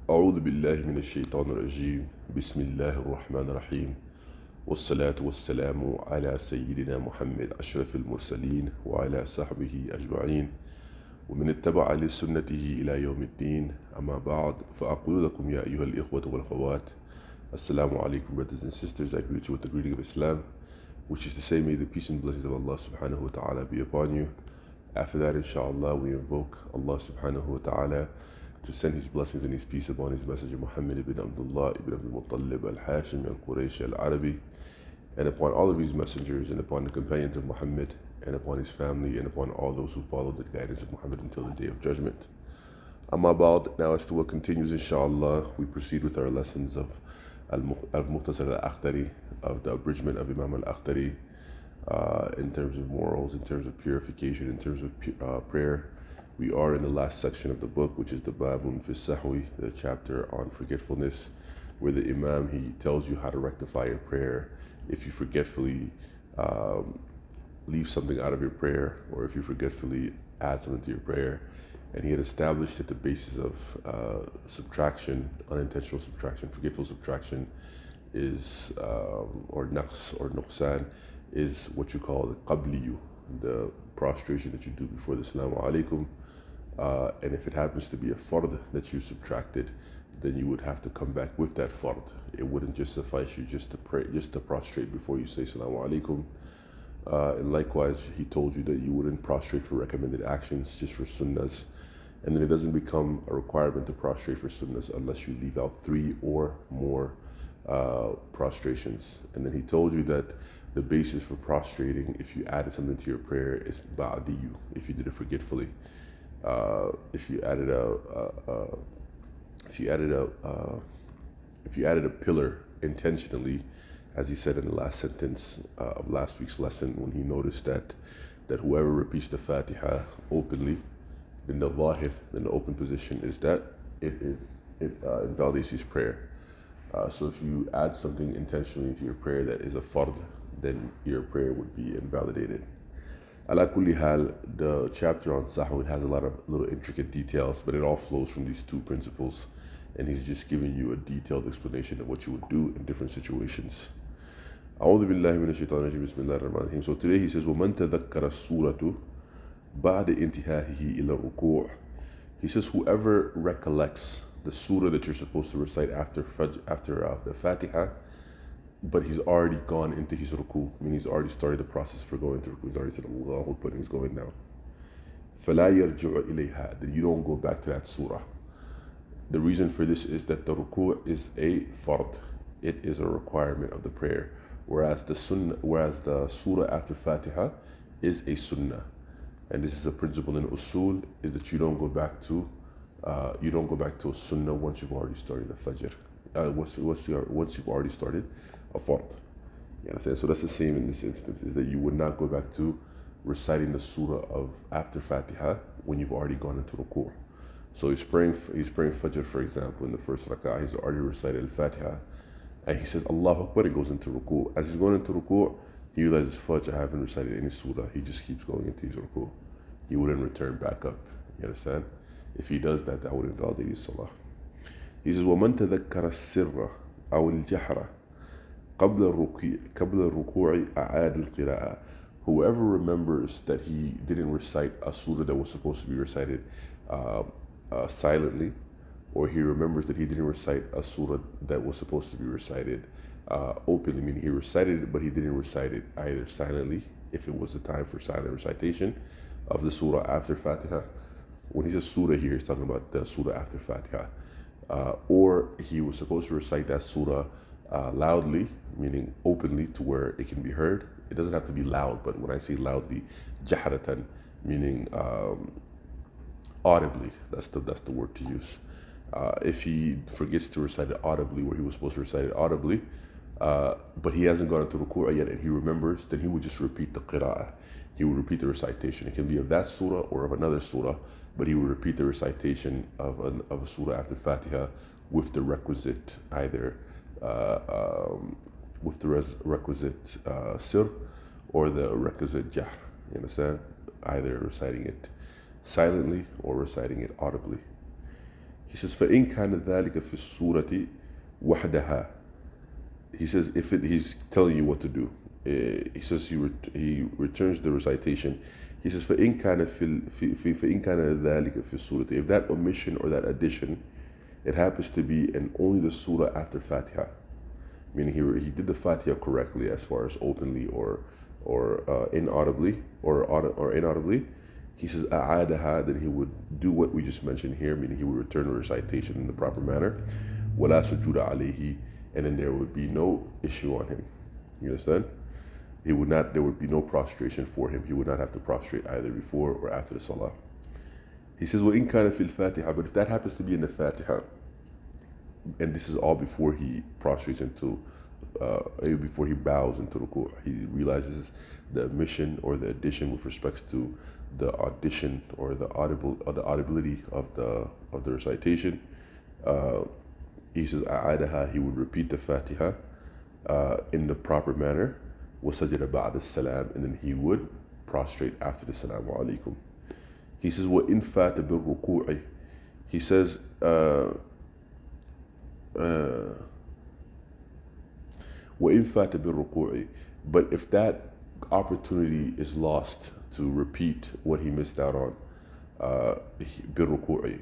أعوذ بالله من الشيطان الرجيم بسم الله الرحمن الرحيم والصلاة والسلام على سيدنا محمد أشرف المرسلين وعلى صحبه أجمعين ومن اتبع لسنته إلى يوم الدين أما بعد فأقول لكم يا أيها الإخوة والأخوات Assalamu alaikum, brothers and sisters. I greet you with the greeting of Islam, which is to say, may the peace and blessings of Allah subhanahu wa ta'ala be upon you. After that, inshallah, we invoke Allah subhanahu wa ta'ala to send His blessings and His peace upon His Messenger Muhammad ibn Abdullah ibn Abdul Muttalib al-Hashim al-Quraysh al-Arabi, and upon all of His messengers, and upon the companions of Muhammad, and upon His family, and upon all those who follow the guidance of Muhammad until the Day of Judgment. Amma ba'd, now as to what continues, inshallah, we proceed with our lessons of Al-Mukhtasar al-Akhdari, of the abridgement of Imam al-Akhdari, in terms of morals, in terms of purification, in terms of prayer. We are in the last section of the book, which is the Babun fi Sahwi, the chapter on forgetfulness, where the Imam, he tells you how to rectify your prayer if you forgetfully leave something out of your prayer, or if you forgetfully add something to your prayer. And he had established that the basis of subtraction, unintentional subtraction, forgetful subtraction, is, or naqs or nuqsan, is what you call the qabliyu, the prostration that you do before the Assalamu alaikum. And if it happens to be a fard that you subtracted, then you would have to come back with that fard. It wouldn't just suffice you just to pray, just to prostrate before you say Assalamu alaikum. And likewise, he told you that you wouldn't prostrate for recommended actions, just for sunnahs. And then it doesn't become a requirement to prostrate for sunnahs unless you leave out 3 or more prostrations. And then he told you that the basis for prostrating, if you added something to your prayer, is ba'diyu, if you did it forgetfully. If you added a pillar intentionally, as he said in the last sentence of last week's lesson, when he noticed that whoever repeats the Fatiha openly, then the zahir, then the open position is that it invalidates his prayer. So if you add something intentionally into your prayer that is a fard, then your prayer would be invalidated. Ala kulli hal, the chapter on Sahwi has a lot of little intricate details, but it all flows from these 2 principles, and he's just giving you a detailed explanation of what you would do in different situations. أعوذ بالله من الشيطان الرجيم بسم الله الرحمن الرحيم. So today he says, وَمَنْ تَذَكَّرَ السُّورَةُ بَعْدَ إِنْتِهَائِهِ إِلَى الرُّكُوعِ. He says, whoever recollects the surah that you're supposed to recite after the Fatiha, but he's already gone into his ruku, I mean he's already started the process for going to ruku, he's already said Allahu Akbar and he's going down. فَلَا يَرْجُعُ إِلَيْهَا, then you don't go back to that surah. The reason for this is that the ruku is a fard, it is a requirement of the prayer, whereas the surah after Fatiha is a sunnah. And this is a principle in usul, is that you don't go back to a sunnah once you've already started the fajr. Once you've already started a fard. You understand? So that's the same in this instance, is that you would not go back to reciting the surah of after Fatiha when you've already gone into ruku'. So he's praying fajr, for example, in the first rak'ah, he's already recited al-Fatiha, and he says Allahu Akbar, and goes into ruku'. As he's going into ruku', he realizes, fudge, I haven't recited any surah. He just keeps going into his ruku'. He wouldn't return back up. You understand? If he does that, that would invalidate his salah. He says, وَمَنْ تَذَكَّرَ السِّرَّ أَوْ الْجَهْرَ قَبْلَ الرُّكُوعِ أَعَادَ الْقِرَاءَ. Whoever remembers that he didn't recite a surah that was supposed to be recited silently, or he remembers that he didn't recite a surah that was supposed to be recited openly, meaning he recited it, but he didn't recite it either silently, if it was the time for silent recitation of the surah after Fatiha. When he says surah here, he's talking about the surah after Fatiha. Or he was supposed to recite that surah loudly, meaning openly, to where it can be heard. It doesn't have to be loud, but when I say loudly, jahratan, meaning audibly, that's the word to use. If he forgets to recite it audibly where he was supposed to recite it audibly, but he hasn't gone into ruku' yet and he remembers, then he would just repeat the qira'ah. He would repeat the recitation. It can be of that surah or of another surah, but he would repeat the recitation of a surah after Fatiha with the requisite sir or the requisite jahr. You understand? Either reciting it silently or reciting it audibly. He says, فَإِنْ كَانَ ذَلِكَ فِي السُّورَةِ وَحْدَهَا. He says, he's telling you what to do. He says he returns the recitation. He says, فَإِنْ كَانَ فَإِنْ كَانَ ذَلِكَ فِي السُّورَةِ. If that omission or that addition, it happens to be in only the surah after Fatiha, meaning he did the Fatiha correctly as far as openly or inaudibly or inaudibly. He says أعادها, then he would do what we just mentioned here, meaning he would return the recitation in the proper manner. ولا سجود عليه, and then there would be no issue on him. You understand? There would be no prostration for him. He would not have to prostrate either before or after the salah. He says, وَإِنْ كَانَ فِي الْفَاتِحَةِ, but if that happens to be in the Fatiha, and this is all before he prostrates into, before he bows into ruku', he realizes the omission or the addition with respects to the audition or the audibility of the recitation. He says, أعادها, he would repeat the Fatiha in the proper manner. وَسَجَدَ بَعْدَ السَّلَامِ, and then he would prostrate after the Salaamu Alaikum. He says, وَإِنْ فَاتَ بِالرُّكُوعِ. He says, وَإِنْ فَاتَ بِالرُّكُوعِ. But if that opportunity is lost to repeat what he missed out on, بِالرُّكُوعِ,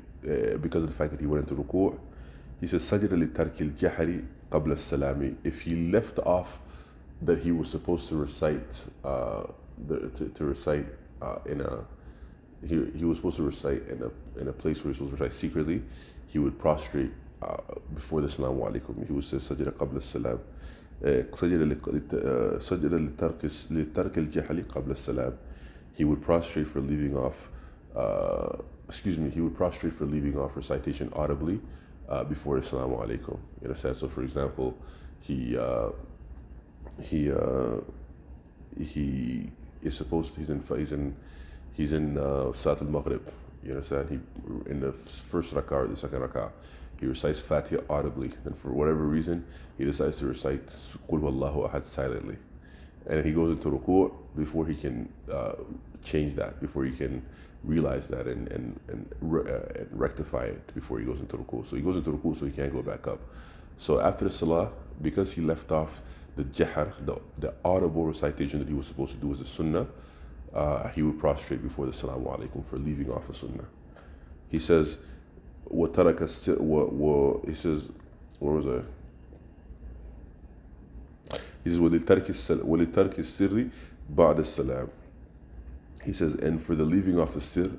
because of the fact that he went into ruku', he says, سَجَدَ لِتَرْكِ الْجَحْرِ قَبْلَ السَّلَامِ. If he left off that he was supposed to recite, he was supposed to recite in a place where he was supposed to recite secretly, he would prostrate before the Salaamu Alaikum. He would say سَجَدَ قَبْلَ السَّلَامِ. سَجَدَ لِتَرْكِ الْجَحْلِ قَبْلَ السَّلَامِ. He would prostrate for leaving off, he would prostrate for leaving off recitation audibly before the Salaamu Alaikum. In a sense, so for example, he is supposed to, he's in Salat al-Maghrib. You understand? He, in the first rak'ah or the second rak'ah, he recites Fatiha audibly. Then for whatever reason, he decides to recite Qul Huwallahu Ahad silently. And he goes into ruku' before he can change that, before he can realize that and rectify it before he goes into ruku'. So he goes into ruku' so he can't go back up. So after the salah, because he left off the jahar, the audible recitation that he was supposed to do as a sunnah, he would prostrate before the Salaamu Alaikum for leaving off a sunnah. He says, he says, where was I? He says, وَلِتَرْكِ السِّرِّ بَعْدَ السَّلَامِ. He says, and for the leaving off the sir,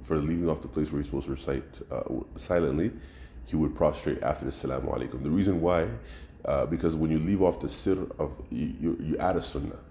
for leaving off the place where he's supposed to recite silently, he would prostrate after the Salaamu Alaikum. The reason why, because when you leave off the sir of, you add a sunnah.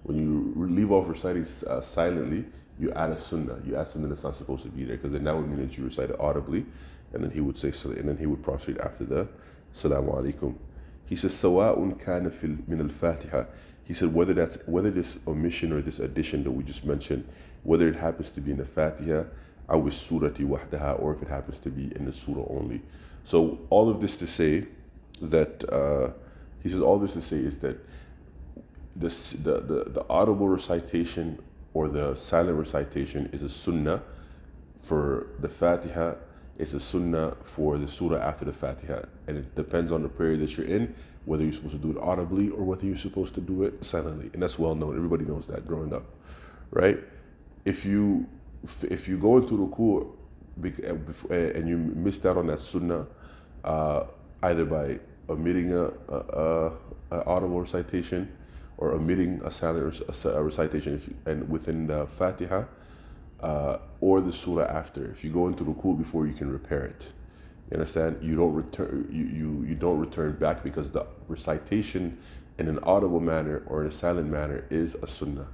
When you leave off reciting silently, you add a sunnah. You add something that's not supposed to be there, because then that would mean that you recite it audibly, and then he would say, and then he would prostrate after the Salaamu Alaikum. He says, سواء كان من الفاتحة. He said whether this omission or this addition that we just mentioned, whether it happens to be in the Fatiha, أو السورة وحدها, or if it happens to be in the surah only. So all of this to say that he says all this to say is that the audible recitation or the silent recitation is a sunnah for the Fatiha. It's a sunnah for the surah after the Fatiha, and it depends on the prayer that you're in, whether you're supposed to do it audibly or whether you're supposed to do it silently. And that's well known. Everybody knows that growing up, right? If you go into ruku' and you missed out on that sunnah, either by omitting a audible recitation or omitting a silent recitation and within the Fatiha, or the surah after. If you go into ruku' before you can repair it, you understand? You don't return. You don't return back, because the recitation in an audible manner or in a silent manner is a sunnah.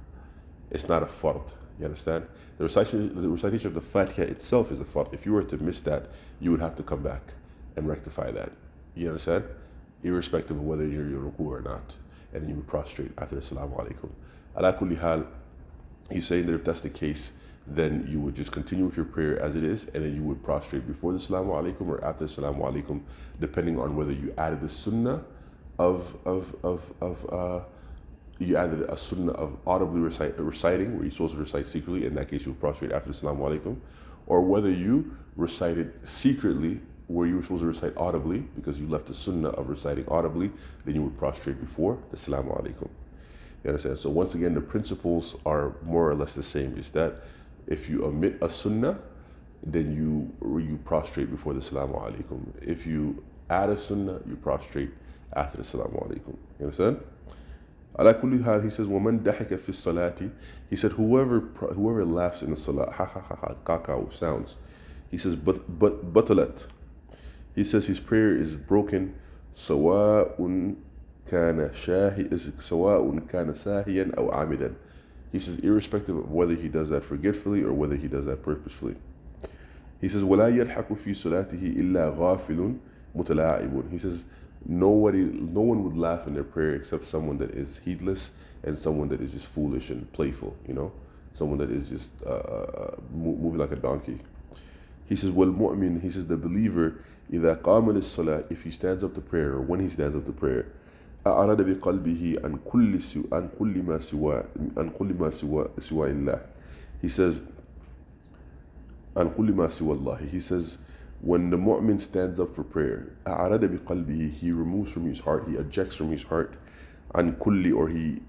It's not a fard. You understand? The recitation of the Fatiha itself is a fard. If you were to miss that, you would have to come back and rectify that. You understand? Irrespective of whether you're in ruku' or not, and then you would prostrate after the Salaamu Alaikum. Ala kulli hal, he's saying that if that's the case, then you would just continue with your prayer as it is, and then you would prostrate before the Salaamu Alaikum or after the Salaamu Alaikum, depending on whether you added the sunnah you added a sunnah of audibly reciting, where you're supposed to recite secretly. In that case, you would prostrate after the Salaamu Alaikum, or whether you recited secretly where you were supposed to recite audibly because you left the sunnah of reciting audibly, then you would prostrate before the Assalamu alaikum. You understand? So once again, the principles are more or less the same. Is that if you omit a sunnah, then you prostrate before the Assalamu alaikum. If you add a sunnah, you prostrate after the Assalamu alaikum. You understand? Ala kulli hal, he says, وَمَنْ دَحِكَ فِي الصَّلَاةِ. He said, whoever laughs in the salah, ha ha ha ha, kaka sounds. He says, but batalat. He says his prayer is broken. سواء كان ساهيا أو عامدا. He says, irrespective of whether he does that forgetfully or whether he does that purposefully. He says, وَلَا يَضْحَكُ فِي صَلَاتِهِ إِلَّا غَافِلٌ مُتَلَاعِبٌ. He says, no one would laugh in their prayer except someone that is heedless and someone that is just foolish and playful, you know, someone that is just moving like a donkey. He says, وَالْمُؤْمِن. He says, the believer, إِذَا قَامَ لِلصَّلَاةِ, if he stands up to prayer or when he stands up to prayer, أَعْرَضَ بِقَلْبِهِ عَنْ كُلِّ مَا سِوَى اللَّهِ. He says, عَنْ كُلِّ مَا سِوَى اللَّهِ. He says, when the mu'min stands up for prayer, أَعْرَضَ بِقَلْبِهِ, he removes from his heart, he ejects from his heart, عَنْ كُلِّ, or he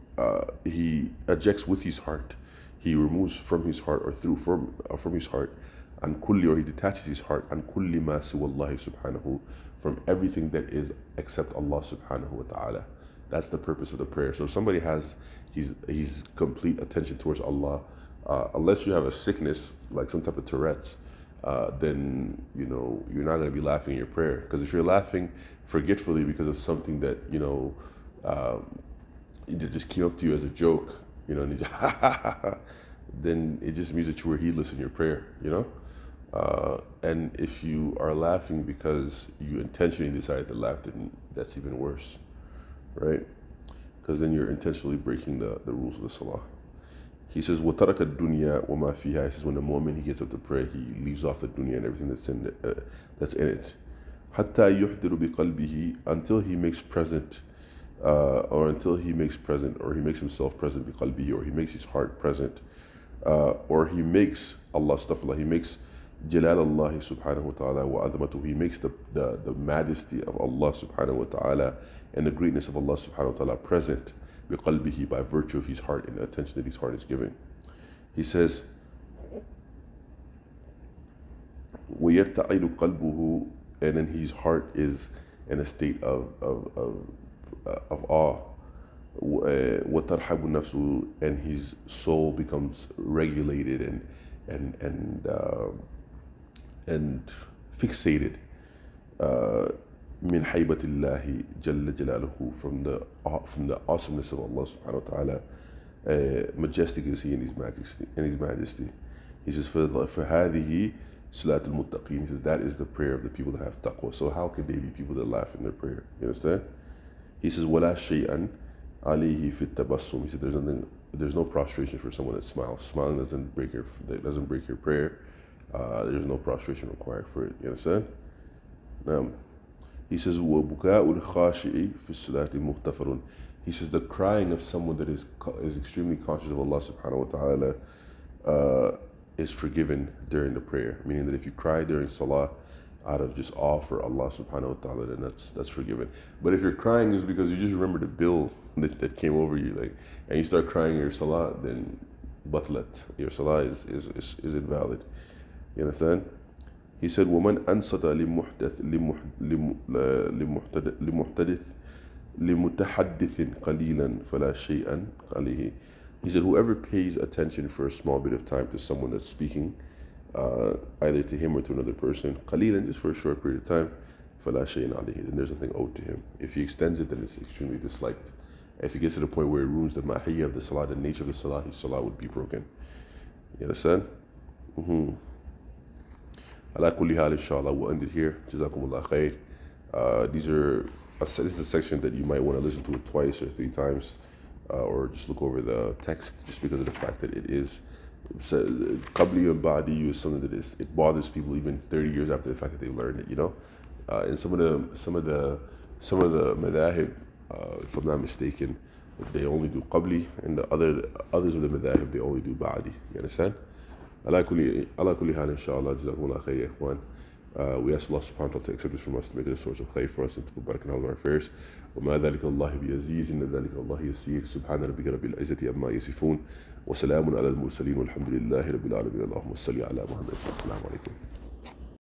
ejects with his heart, he removes from his heart or through from his heart, عن كل, or he detaches his heart, عن كل ما سوى الله سبحانه, from everything that is except Allah subhanahu wa ta'ala. That's the purpose of the prayer. So if somebody has his complete attention towards Allah, unless you have a sickness like some type of Tourette's, then you know you're not going to be laughing in your prayer. Because if you're laughing forgetfully because of something that it just came up to you as a joke, you know, and you just then it just means that you were heedless in your prayer, you know. And if you are laughing because you intentionally decided to laugh, then that's even worse, right? Because then you're intentionally breaking the rules of the salah. He says, وَتَرَكَ الدُّنْيَا وَمَا فِيهَا. He says, when the moment he gets up to pray, he leaves off the dunya and everything that's in it. حَتَّى يُحْدِرُ بِقَلْبِهِ, until he makes present, or he makes himself present بِقَلْبِهِ, or he makes his heart present, or he makes Allah, astaghfirullah, he makes Jalal Allah subhanahu wa ta'ala wa azamatuhu, he makes the majesty of Allah subhanahu wa ta'ala and the greatness of Allah subhanahu wa ta'ala present biqalbihi, by virtue of his heart and the attention that his heart is giving. He says, وَيَرْتَعِدُ قَلْبُهُ, and then his heart is in a state of awe. وَتَرْحَبُ نَفْسُهُ, and his soul becomes regulated and fixated. من حيبة الله جل جلاله, from the awesomeness of Allah subhanahu wa ta'ala. Majestic is he in his majesty. He says, فَهَذِهِ صلاة المتقين. He says, that is the prayer of the people that have taqwa. So how can they be people that laugh in their prayer? You understand? He says, وَلَا شَيْئًا عَلَيْهِ فِي التَّبَسُّمِ. He said, there's no prostration for someone that smiles. Smiling doesn't break your prayer. There's no prostration required for it. You understand? Now, he says, وَبُكَاءُ الْخَاشِئِ فِي الصَّلَاةِ مُغْتَفَرٌ. He says, the crying of someone that is extremely conscious of Allah subhanahu wa ta'ala is forgiven during the prayer. Meaning that if you cry during salah out of just awe for Allah subhanahu wa ta'ala, then that's forgiven. But if you're crying is because you just remembered a bill that came over you, and you start crying in your salah, then batlat, your salah is invalid. You understand? He said, وَمَنْ أَنْصَتَ لِمُتَحَدِّثٍ قَلِيلًا فَلَا شَيْئًا عَلَيْهِ. He said, whoever pays attention for a small bit of time to someone that's speaking, either to him or to another person, قَلِيلًا, just for a short period of time, فَلَا شَيْئًا عَلَيْهِ, then there's nothing owed to him. If he extends it, then it's extremely disliked. If he gets to the point where it ruins the mahiyya of the salah, the nature of the salah, his salah would be broken. You understand? Ala kulli hal, inshallah, we'll end it here. Jazakumullah khair. This is a section that you might want to listen to it twice or 3 times, or just look over the text, just because of the fact that it is qabli and ba'di is something that it bothers people even 30 years after the fact that they've learned it, you know. And some of the madahib, if I'm not mistaken, they only do qabli, and the others of the madahib, they only do ba'di. You understand? Ala kulli hal, inshallah, jazakumullah khair ya ikhwan. We ask Allah subhanahu wa ta'ala to accept this from us, to make it a source of khayr for us and to put barakah in all of our affairs. وما ذلك الله بعزيز إن ذلك الله يسير سبحان ربك رب العزة عما يصفون وسلام على المرسلين والحمد لله رب العالمين اللهم صل على محمد. السلام عليكم.